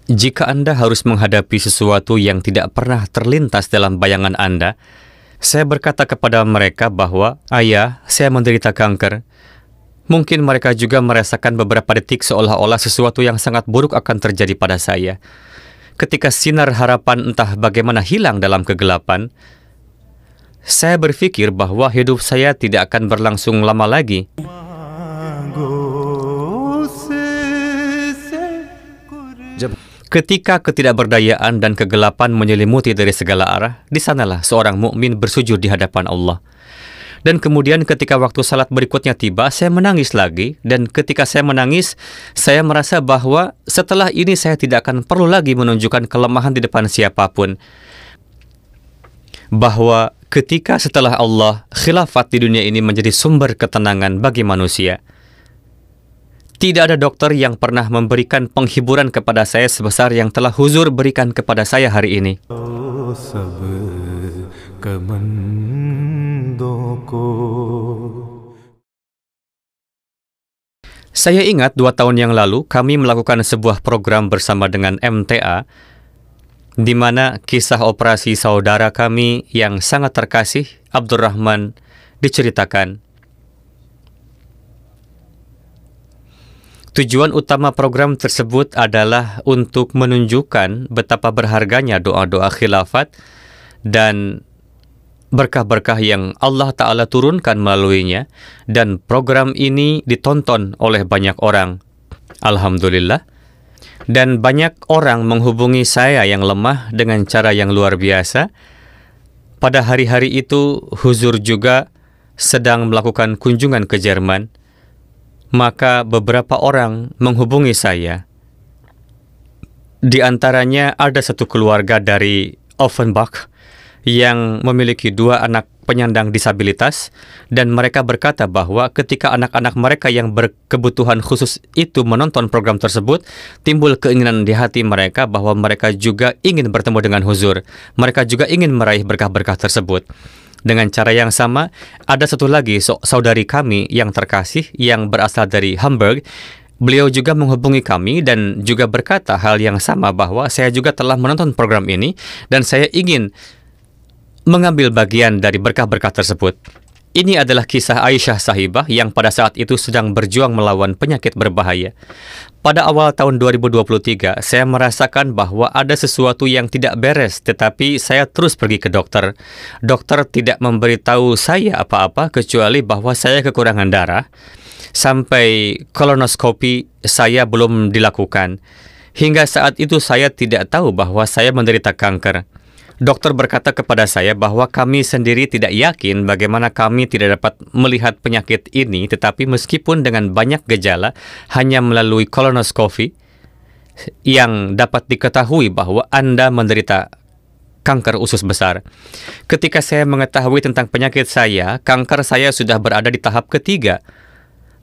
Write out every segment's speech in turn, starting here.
Jika Anda harus menghadapi sesuatu yang tidak pernah terlintas dalam bayangan Anda, saya berkata kepada mereka bahwa, "Ayah, saya menderita kanker." Mungkin mereka juga merasakan beberapa detik seolah-olah sesuatu yang sangat buruk akan terjadi pada saya. Ketika sinar harapan entah bagaimana hilang dalam kegelapan, saya berpikir bahwa hidup saya tidak akan berlangsung lama lagi. Ketika ketidakberdayaan dan kegelapan menyelimuti dari segala arah, di sanalah seorang mukmin bersujud di hadapan Allah. Dan kemudian ketika waktu salat berikutnya tiba, saya menangis lagi. Dan ketika saya menangis, saya merasa bahwa setelah ini saya tidak akan perlu lagi menunjukkan kelemahan di depan siapapun. Bahwa ketika setelah Allah, khilafat di dunia ini menjadi sumber ketenangan bagi manusia. Tidak ada dokter yang pernah memberikan penghiburan kepada saya sebesar yang telah Huzur berikan kepada saya hari ini. Saya ingat 2 tahun yang lalu kami melakukan sebuah program bersama dengan MTA, di mana kisah operasi saudara kami yang sangat terkasih, Abdurrahman, diceritakan. Tujuan utama program tersebut adalah untuk menunjukkan betapa berharganya doa-doa khilafat dan berkah-berkah yang Allah Ta'ala turunkan melaluinya, dan program ini ditonton oleh banyak orang. Alhamdulillah. Dan banyak orang menghubungi saya yang lemah dengan cara yang luar biasa. Pada hari-hari itu, Huzur juga sedang melakukan kunjungan ke Jerman. Maka beberapa orang menghubungi saya. Di antaranya ada satu keluarga dari Offenbach yang memiliki 2 anak penyandang disabilitas, dan mereka berkata bahwa ketika anak-anak mereka yang berkebutuhan khusus itu menonton program tersebut, timbul keinginan di hati mereka bahwa mereka juga ingin bertemu dengan Huzur. Mereka juga ingin meraih berkah-berkah tersebut. Dengan cara yang sama, ada satu lagi saudari kami yang terkasih yang berasal dari Hamburg. Beliau juga menghubungi kami dan juga berkata hal yang sama bahwa saya juga telah menonton program ini dan saya ingin mengambil bagian dari berkah-berkah tersebut. Ini adalah kisah Aisyah sahibah yang pada saat itu sedang berjuang melawan penyakit berbahaya. Pada awal tahun 2023, saya merasakan bahwa ada sesuatu yang tidak beres, tetapi saya terus pergi ke dokter. Dokter tidak memberitahu saya apa-apa kecuali bahwa saya kekurangan darah. Sampai kolonoskopi saya belum dilakukan. Hingga saat itu saya tidak tahu bahwa saya menderita kanker. Dokter berkata kepada saya bahwa kami sendiri tidak yakin bagaimana kami tidak dapat melihat penyakit ini, tetapi meskipun dengan banyak gejala, hanya melalui kolonoskopi yang dapat diketahui bahwa Anda menderita kanker usus besar. Ketika saya mengetahui tentang penyakit saya, kanker saya sudah berada di tahap ketiga.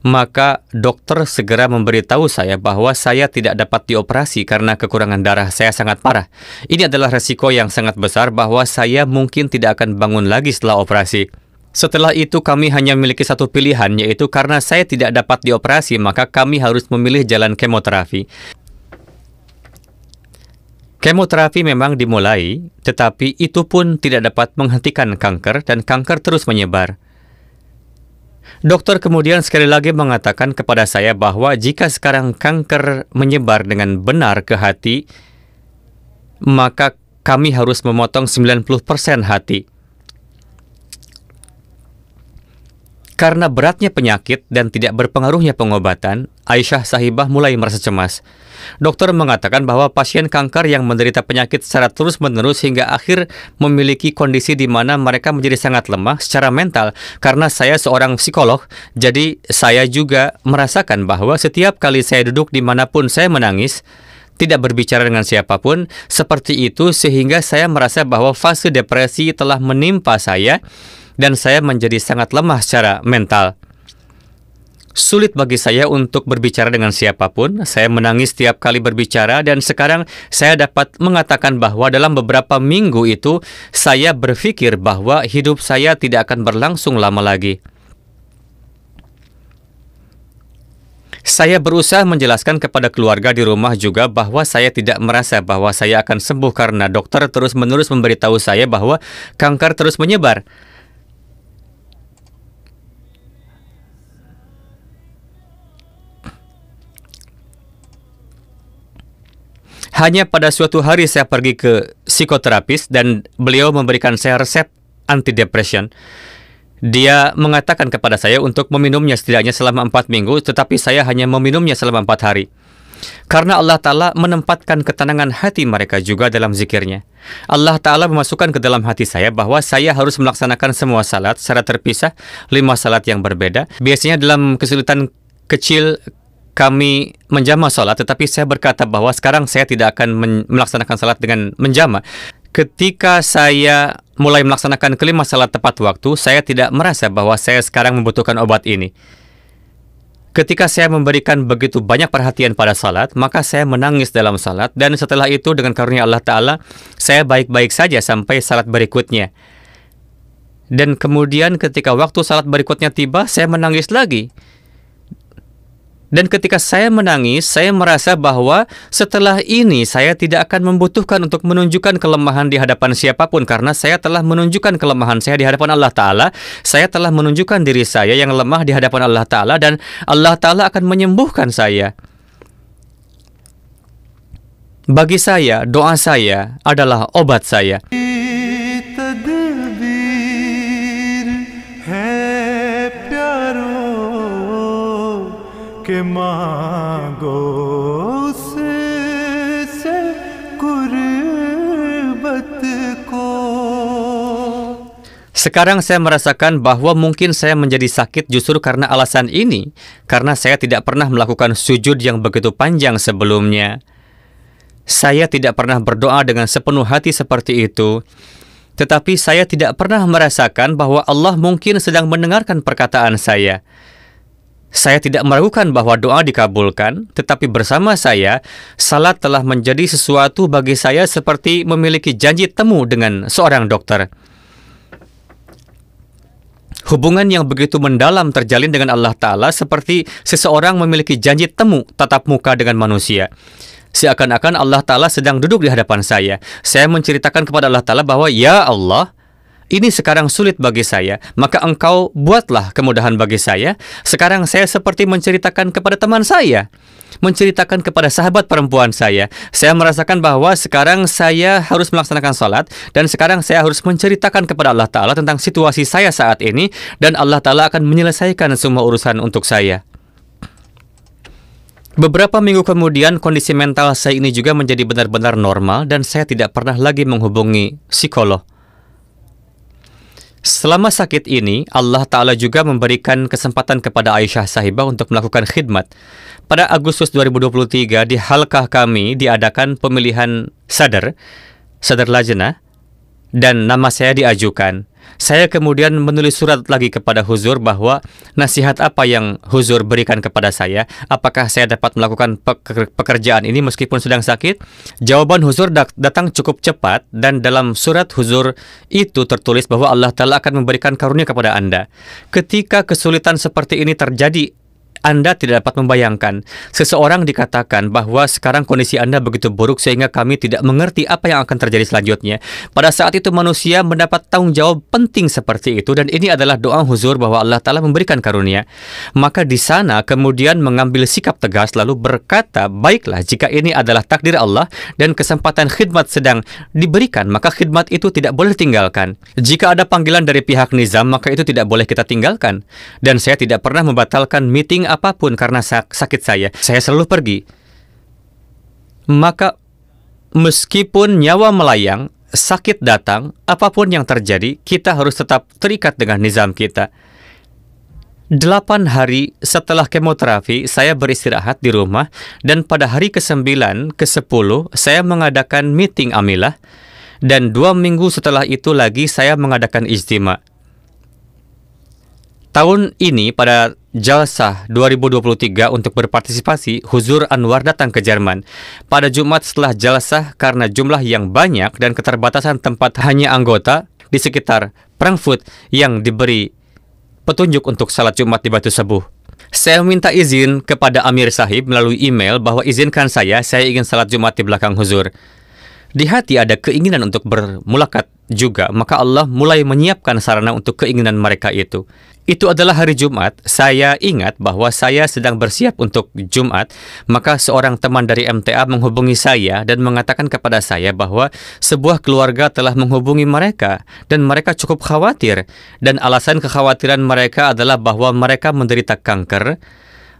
Maka dokter segera memberitahu saya bahwa saya tidak dapat dioperasi karena kekurangan darah saya sangat parah. Ini adalah resiko yang sangat besar bahwa saya mungkin tidak akan bangun lagi setelah operasi. Setelah itu kami hanya memiliki satu pilihan, yaitu karena saya tidak dapat dioperasi, maka kami harus memilih jalan kemoterapi. Kemoterapi memang dimulai, tetapi itu pun tidak dapat menghentikan kanker dan kanker terus menyebar. Dokter kemudian sekali lagi mengatakan kepada saya bahwa jika sekarang kanker menyebar dengan benar ke hati, maka kami harus memotong 90% hati. Karena beratnya penyakit dan tidak berpengaruhnya pengobatan, Aisyah sahibah mulai merasa cemas. Dokter mengatakan bahwa pasien kanker yang menderita penyakit secara terus-menerus hingga akhir memiliki kondisi di mana mereka menjadi sangat lemah secara mental. Karena saya seorang psikolog, jadi saya juga merasakan bahwa setiap kali saya duduk dimanapun saya menangis, tidak berbicara dengan siapapun, seperti itu sehingga saya merasa bahwa fase depresi telah menimpa saya dan saya menjadi sangat lemah secara mental. Sulit bagi saya untuk berbicara dengan siapapun. Saya menangis setiap kali berbicara dan sekarang saya dapat mengatakan bahwa dalam beberapa minggu itu saya berpikir bahwa hidup saya tidak akan berlangsung lama lagi. Saya berusaha menjelaskan kepada keluarga di rumah juga bahwa saya tidak merasa bahwa saya akan sembuh karena dokter terus-menerus memberitahu saya bahwa kanker terus menyebar. Hanya pada suatu hari saya pergi ke psikoterapis dan beliau memberikan saya resep antidepresan. Dia mengatakan kepada saya untuk meminumnya setidaknya selama 4 minggu, tetapi saya hanya meminumnya selama 4 hari. Karena Allah Ta'ala menempatkan ketenangan hati mereka juga dalam zikirnya. Allah Ta'ala memasukkan ke dalam hati saya bahwa saya harus melaksanakan semua salat secara terpisah, 5 salat yang berbeda. Biasanya dalam kesulitan kecil kami menjama salat, tetapi saya berkata bahwa sekarang saya tidak akan melaksanakan salat dengan menjama. Ketika saya mulai melaksanakan kelima salat tepat waktu, saya tidak merasa bahwa saya sekarang membutuhkan obat ini. Ketika saya memberikan begitu banyak perhatian pada salat, maka saya menangis dalam salat, dan setelah itu dengan karunia Allah Ta'ala, saya baik-baik saja sampai salat berikutnya. Dan kemudian ketika waktu salat berikutnya tiba, saya menangis lagi. Dan ketika saya menangis, saya merasa bahwa setelah ini saya tidak akan membutuhkan untuk menunjukkan kelemahan di hadapan siapapun, karena saya telah menunjukkan kelemahan saya di hadapan Allah Ta'ala. Saya telah menunjukkan diri saya yang lemah di hadapan Allah Ta'ala, dan Allah Ta'ala akan menyembuhkan saya. Bagi saya, doa saya adalah obat saya. के मांगो उससे कुर्बत को. Sekarang saya merasakan bahwa mungkin saya menjadi sakit justru karena alasan ini, karena saya tidak pernah melakukan sujud yang begitu panjang sebelumnya. Saya tidak pernah berdoa dengan sepenuh hati seperti itu. Tetapi saya tidak pernah merasakan bahwa Allah mungkin sedang mendengarkan perkataan saya. Saya tidak meragukan bahwa doa dikabulkan, tetapi bersama saya, salat telah menjadi sesuatu bagi saya seperti memiliki janji temu dengan seorang dokter. Hubungan yang begitu mendalam terjalin dengan Allah Ta'ala seperti seseorang memiliki janji temu tatap muka dengan manusia. Seakan-akan Allah Ta'ala sedang duduk di hadapan saya. Saya menceritakan kepada Allah Ta'ala bahwa, ya Allah, ini sekarang sulit bagi saya, maka engkau buatlah kemudahan bagi saya. Sekarang saya seperti menceritakan kepada teman saya, menceritakan kepada sahabat perempuan saya. Saya merasakan bahwa sekarang saya harus melaksanakan salat, dan sekarang saya harus menceritakan kepada Allah Ta'ala tentang situasi saya saat ini, dan Allah Ta'ala akan menyelesaikan semua urusan untuk saya. Beberapa minggu kemudian, kondisi mental saya ini juga menjadi benar-benar normal, dan saya tidak pernah lagi menghubungi psikolog. Selama sakit ini, Allah Ta'ala juga memberikan kesempatan kepada Aisyah Sahibah untuk melakukan khidmat. Pada Agustus 2023, di halkah kami diadakan pemilihan sadar lajnah, dan nama saya diajukan. Saya kemudian menulis surat lagi kepada Huzur bahwa nasihat apa yang Huzur berikan kepada saya, apakah saya dapat melakukan pekerjaan ini meskipun sedang sakit? Jawaban Huzur datang cukup cepat, dan dalam surat Huzur itu tertulis bahwa Allah Ta'ala akan memberikan karunia kepada Anda. Ketika kesulitan seperti ini terjadi, Anda tidak dapat membayangkan. Seseorang dikatakan bahwa sekarang kondisi Anda begitu buruk sehingga kami tidak mengerti apa yang akan terjadi selanjutnya. Pada saat itu manusia mendapat tanggung jawab penting seperti itu, dan ini adalah doa Huzur bahwa Allah Ta'ala memberikan karunia. Maka di sana kemudian mengambil sikap tegas lalu berkata, baiklah, jika ini adalah takdir Allah dan kesempatan khidmat sedang diberikan, maka khidmat itu tidak boleh tinggalkan. Jika ada panggilan dari pihak Nizam, maka itu tidak boleh kita tinggalkan. Dan saya tidak pernah membatalkan meeting apapun karena sakit saya selalu pergi. Maka meskipun nyawa melayang, sakit datang, apapun yang terjadi, kita harus tetap terikat dengan nizam kita. 8 hari setelah kemoterapi, saya beristirahat di rumah, dan pada hari ke-9, ke-10, saya mengadakan meeting amilah, dan 2 minggu setelah itu lagi saya mengadakan ijtima. Tahun ini pada Jalsah 2023 untuk berpartisipasi, Huzur Anwar datang ke Jerman. Pada Jumat setelah Jalsah, karena jumlah yang banyak dan keterbatasan tempat hanya anggota di sekitar Frankfurt yang diberi petunjuk untuk salat Jumat di Batu Sebuh. Saya minta izin kepada Amir Sahib melalui email bahwa izinkan saya ingin salat Jumat di belakang huzur. Di hati ada keinginan untuk bermulakat juga, maka Allah mulai menyiapkan sarana untuk keinginan mereka itu. Itu adalah hari Jumat. Saya ingat bahwa saya sedang bersiap untuk Jumat, maka seorang teman dari MTA menghubungi saya dan mengatakan kepada saya bahwa sebuah keluarga telah menghubungi mereka dan mereka cukup khawatir, dan alasan kekhawatiran mereka adalah bahwa mereka menderita kanker.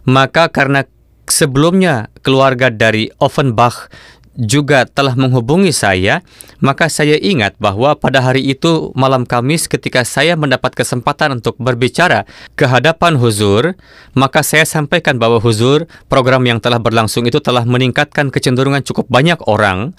Maka karena sebelumnya keluarga dari Offenbach juga telah menghubungi saya, maka saya ingat bahwa pada hari itu malam Kamis ketika saya mendapat kesempatan untuk berbicara ke hadapan huzur, maka saya sampaikan bahwa huzur, program yang telah berlangsung itu telah meningkatkan kecenderungan cukup banyak orang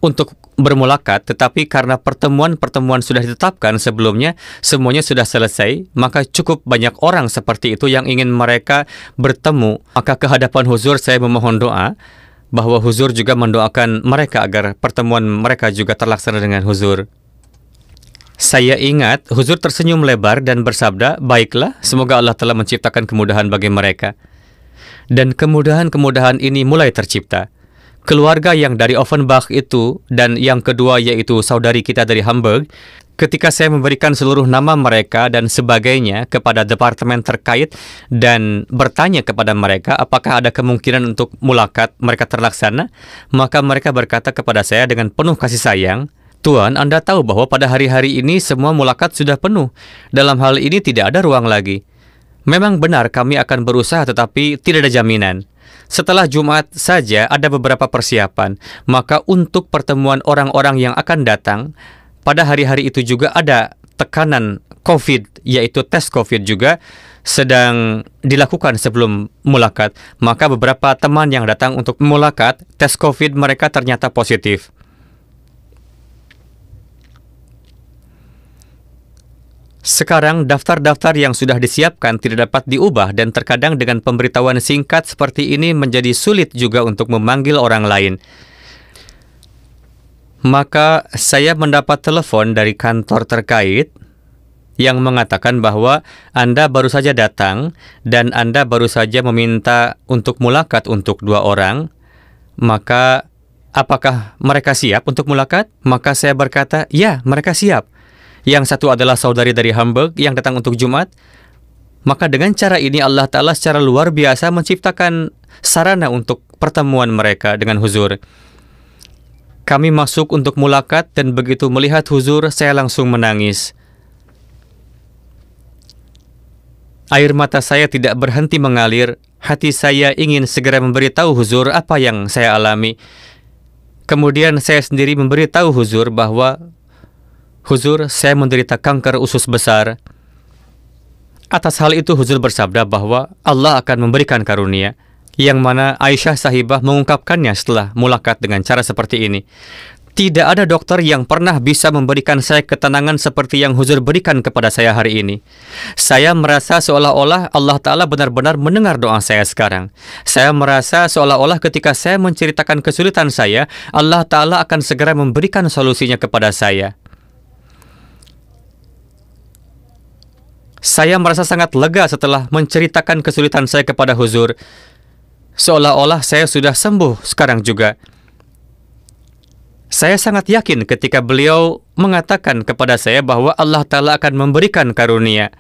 untuk bermulakat, tetapi karena pertemuan-pertemuan sudah ditetapkan sebelumnya, semuanya sudah selesai, maka cukup banyak orang seperti itu yang ingin mereka bertemu. Maka ke hadapan huzur saya memohon doa bahwa huzur juga mendoakan mereka agar pertemuan mereka juga terlaksana dengan huzur. Saya ingat huzur tersenyum lebar dan bersabda, "Baiklah, semoga Allah telah menciptakan kemudahan bagi mereka." Dan kemudahan-kemudahan ini mulai tercipta. Keluarga yang dari Offenbach itu dan yang kedua yaitu saudari kita dari Hamburg, ketika saya memberikan seluruh nama mereka dan sebagainya kepada departemen terkait dan bertanya kepada mereka apakah ada kemungkinan untuk mulakat mereka terlaksana, maka mereka berkata kepada saya dengan penuh kasih sayang, "Tuan, Anda tahu bahwa pada hari-hari ini semua mulakat sudah penuh. Dalam hal ini tidak ada ruang lagi. Memang benar kami akan berusaha tetapi tidak ada jaminan. Setelah Jumat saja ada beberapa persiapan, maka untuk pertemuan orang-orang yang akan datang, pada hari-hari itu juga ada tekanan COVID, yaitu tes COVID juga sedang dilakukan sebelum mulakat. Maka beberapa teman yang datang untuk mulakat, tes COVID mereka ternyata positif. Sekarang daftar-daftar yang sudah disiapkan tidak dapat diubah dan terkadang dengan pemberitahuan singkat seperti ini menjadi sulit juga untuk memanggil orang lain. Maka saya mendapat telepon dari kantor terkait yang mengatakan bahwa Anda baru saja datang dan Anda baru saja meminta untuk mulakat untuk 2 orang. Maka apakah mereka siap untuk mulakat? Maka saya berkata, ya, mereka siap. Yang satu adalah saudari dari Hamburg yang datang untuk Jumat. Maka dengan cara ini Allah Ta'ala secara luar biasa menciptakan sarana untuk pertemuan mereka dengan huzur. Kami masuk untuk mulakat dan begitu melihat huzur saya langsung menangis. Air mata saya tidak berhenti mengalir. Hati saya ingin segera memberitahu huzur apa yang saya alami. Kemudian saya sendiri memberitahu huzur bahwa huzur, saya menderita kanker usus besar. Atas hal itu huzur bersabda bahwa Allah akan memberikan karunia, yang mana Aisyah sahibah mengungkapkannya setelah mulakat dengan cara seperti ini. Tidak ada dokter yang pernah bisa memberikan saya ketenangan seperti yang huzur berikan kepada saya hari ini. Saya merasa seolah-olah Allah Ta'ala benar-benar mendengar doa saya sekarang. Saya merasa seolah-olah ketika saya menceritakan kesulitan saya, Allah Ta'ala akan segera memberikan solusinya kepada saya. Saya merasa sangat lega setelah menceritakan kesulitan saya kepada huzur. Seolah-olah saya sudah sembuh sekarang juga. Saya sangat yakin ketika beliau mengatakan kepada saya bahwa Allah Ta'ala akan memberikan karunia.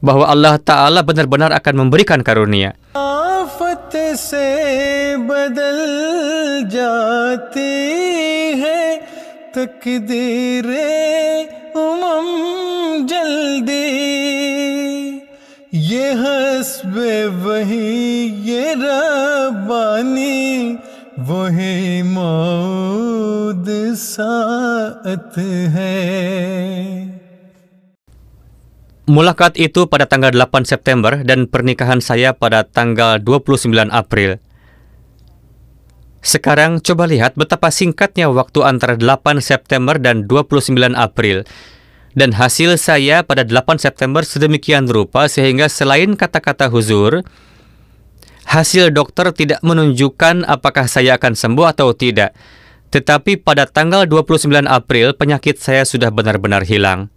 Bahwa Allah Ta'ala benar-benar akan memberikan karunia. आफत से बदल जाती है तकदीरे उमम जल्दी ये हस्बे वही ये रब्बानी वही मौद सात है. Mulakat itu pada tanggal 8 September dan pernikahan saya pada tanggal 29 April. Sekarang coba lihat betapa singkatnya waktu antara 8 September dan 29 April. Dan hasil saya pada 8 September sedemikian rupa sehingga selain kata-kata huzur, hasil dokter tidak menunjukkan apakah saya akan sembuh atau tidak. Tetapi pada tanggal 29 April penyakit saya sudah benar-benar hilang.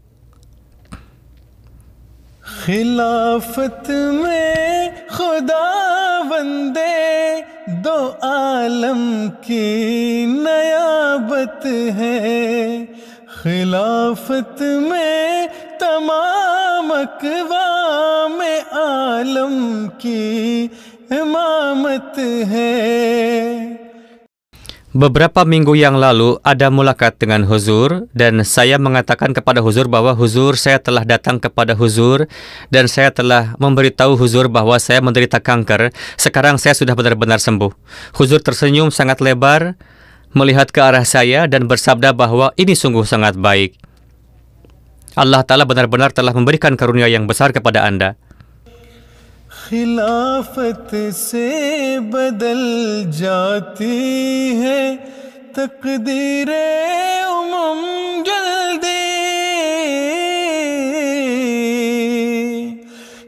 खिलाफत में खुदा वंदे दो आलम की नयाबत है। खिलाफत में तमाम अक़वाम आलम की इमामत है। Beberapa minggu yang lalu ada mulakat dengan Huzur dan saya mengatakan kepada Huzur bahwa Huzur, saya telah datang kepada Huzur dan saya telah memberitahu Huzur bahwa saya menderita kanker. Sekarang saya sudah benar-benar sembuh. Huzur tersenyum sangat lebar, melihat ke arah saya dan bersabda bahwa ini sungguh sangat baik. Allah Ta'ala benar-benar telah memberikan karunia yang besar kepada Anda. खिलाफत से बदल जाती है तकदीरे उमम जल्दी।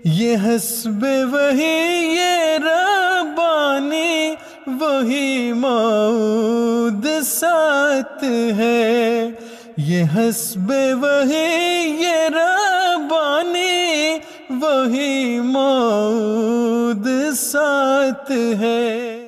ये हस्बे वही ये रब्बानी वही मौद साथ है। ये हस्बे वही ये रब्बानी वही मौद साथ है।